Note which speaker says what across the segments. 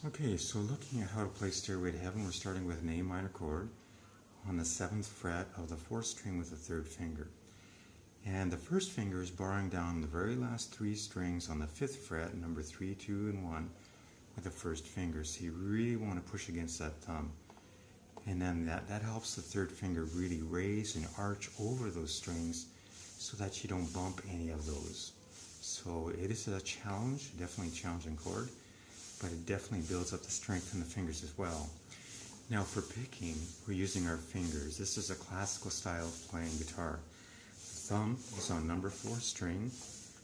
Speaker 1: Okay, so looking at how to play Stairway to Heaven, we're starting with an A minor chord on the 7th fret of the 4th string with the 3rd finger. And the 1st finger is barring down the very last 3 strings on the 5th fret, number 3, 2, and 1, with the 1st finger. So you really want to push against that thumb. And then that helps the 3rd finger really raise and arch over those strings so that you don't bump any of those. So it is a challenge, definitely a challenging chord, but it definitely builds up the strength in the fingers as well. Now for picking, we're using our fingers. This is a classical style of playing guitar. The thumb is on number 4 string,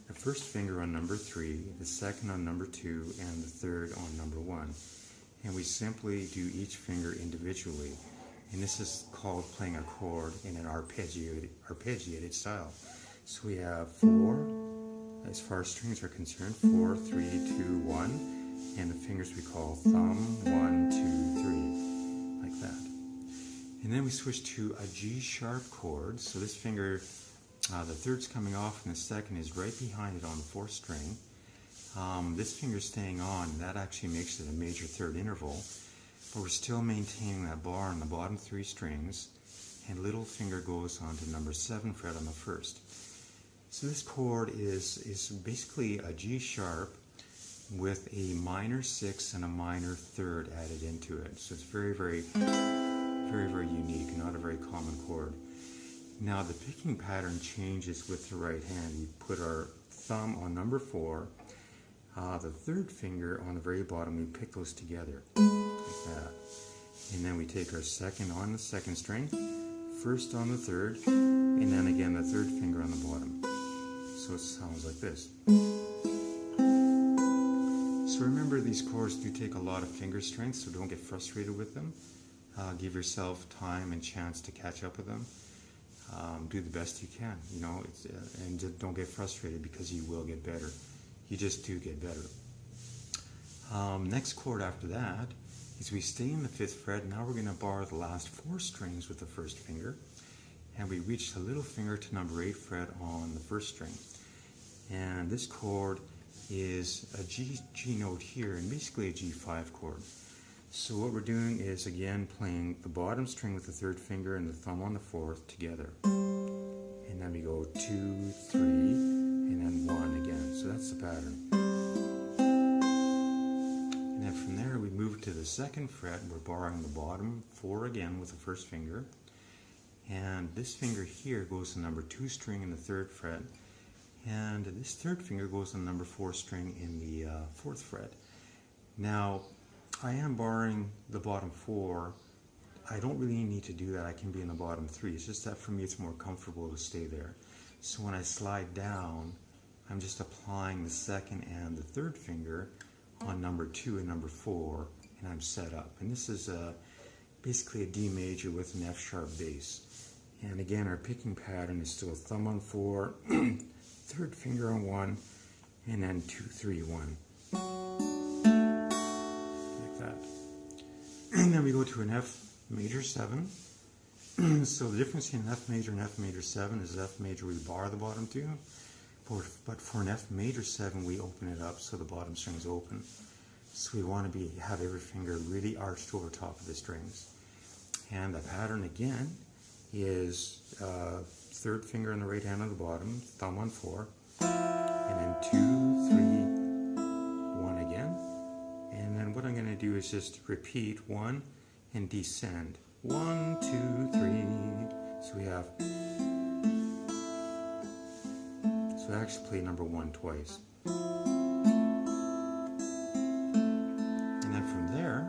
Speaker 1: the 1st finger on number 3, the 2nd on number 2, and the 3rd on number 1. And we simply do each finger individually. And this is called playing a chord in an arpeggiated style. So we have 4, as far as strings are concerned, 4, 3, 2, 1. And the fingers we call thumb, 1, 2, 3, like that. And then we switch to a G sharp chord. So this finger, the 3rd's coming off and the 2nd is right behind it on the 4th string. This finger's staying on, that actually makes it a major 3rd interval, but we're still maintaining that bar on the bottom 3 strings, and little finger goes on to number 7 fret on the 1st. So this chord is basically a G sharp with a minor 6 and a minor 3rd added into it. So it's very, very unique, not a very common chord. Now the picking pattern changes with the right hand. We put our thumb on number 4, the 3rd finger on the very bottom, we pick those together, like that. And then we take our 2nd on the 2nd string, 1st on the 3rd, and then again the 3rd finger on the bottom. So it sounds like this. So remember, these chords do take a lot of finger strength, so don't get frustrated with them. Give yourself time and chance to catch up with them. Do the best you can, you know, and just don't get frustrated, because you will get better. You just do get better. Next chord after that is we stay in the 5th fret. Now we're going to bar the last 4 strings with the 1st finger, and we reach the little finger to number 8 fret on the 1st string. And this chord is a G note here, and basically a G5 chord. So what we're doing is, again, playing the bottom string with the 3rd finger and the thumb on the 4th together. And then we go 2, 3, and then 1 again. So that's the pattern. And then from there we move to the 2nd fret. We're barring the bottom 4 again with the 1st finger. And this finger here goes to number 2 string in the 3rd fret. And this 3rd finger goes on number 4 string in the 4th fret. Now, I am barring the bottom 4. I don't really need to do that. I can be in the bottom 3. It's just that for me it's more comfortable to stay there. So when I slide down, I'm just applying the 2nd and the 3rd finger on number 2 and number 4, and I'm set up. And this is basically a D major with an F sharp bass. And again, our picking pattern is still a thumb on 4, 3rd finger on 1, and then 2, 3, 1. Like that. And then we go to an F major 7. So the difference between an F major and F major 7 is F major we bar the bottom 2, but for an F major 7 we open it up so the bottom string is open. So we want to have every finger really arched over top of the strings. And the pattern again is 3rd finger on the right hand on the bottom, thumb on 4, and then 2, 3, 1 again. And then what I'm going to do is just repeat 1 and descend. 1, 2, 3. So we have. So I actually play number 1 twice. And then from there,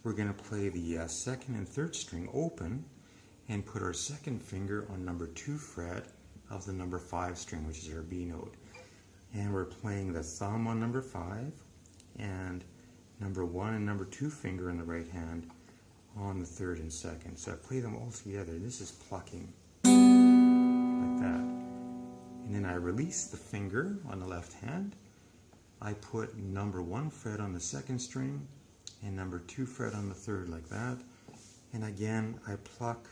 Speaker 1: we're going to play the 2nd and 3rd string open, and put our 2nd finger on number 2 fret of the number 5 string, which is our B note. And we're playing the thumb on number 5, and number 1 and number 2 finger in the right hand on the 3rd and 2nd. So I play them all together. This is plucking, like that. And then I release the finger on the left hand. I put number 1 fret on the 2nd string, and number 2 fret on the 3rd, like that. And again, I pluck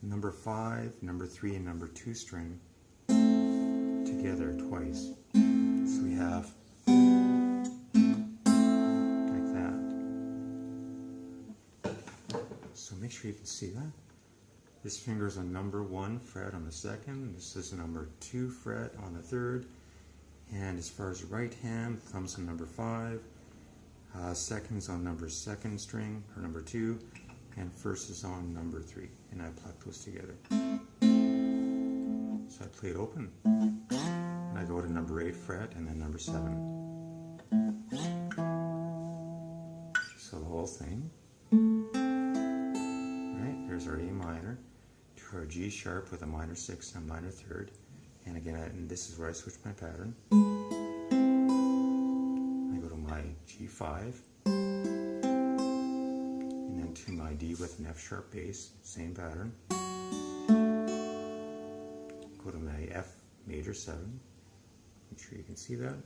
Speaker 1: number 5, number 3, and number 2 string together twice. So we have like that. sure you can see that. This finger is on number 1 fret on the 2nd. This is number 2 fret on the 3rd. And as far as the right hand, thumb's on number 5. Second's on number 2nd string, or number 2. And first is on number 3. And I pluck those together. So I play it open. And I go to number 8 fret and then number 7. So the whole thing. Right, there's our A minor to our G sharp with a minor 6 and a minor 3rd. And again, and this is where I switch my pattern. I go to my G5. And then to my D with an F sharp bass, same pattern. Go to my F major 7. Make sure you can see that.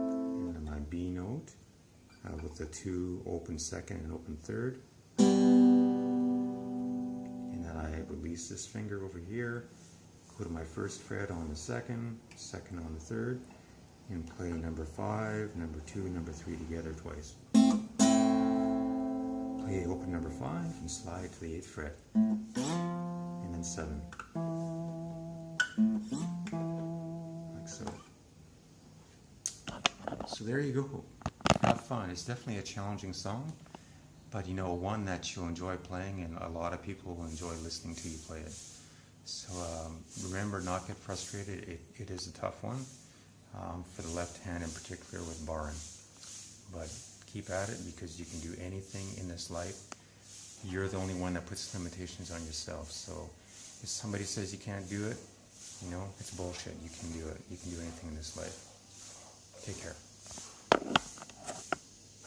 Speaker 1: And then my B note with the 2 open 2nd and open 3rd. And then I release this finger over here, go to my 1st fret on the 2nd, 2nd on the 3rd, and play number 5, number 2, number 3 together twice. Play open number 5 and slide to the 8th fret, and then 7. Like so. So there you go. Have fun. It's definitely a challenging song, but you know, one that you'll enjoy playing and a lot of people will enjoy listening to you play it. So remember, not get frustrated. It is a tough one for the left hand in particular with barring. But keep at it because you can do anything in this life. You're the only one that puts limitations on yourself. So if somebody says you can't do it, you know, it's bullshit. You can do it. You can do anything in this life. Take care.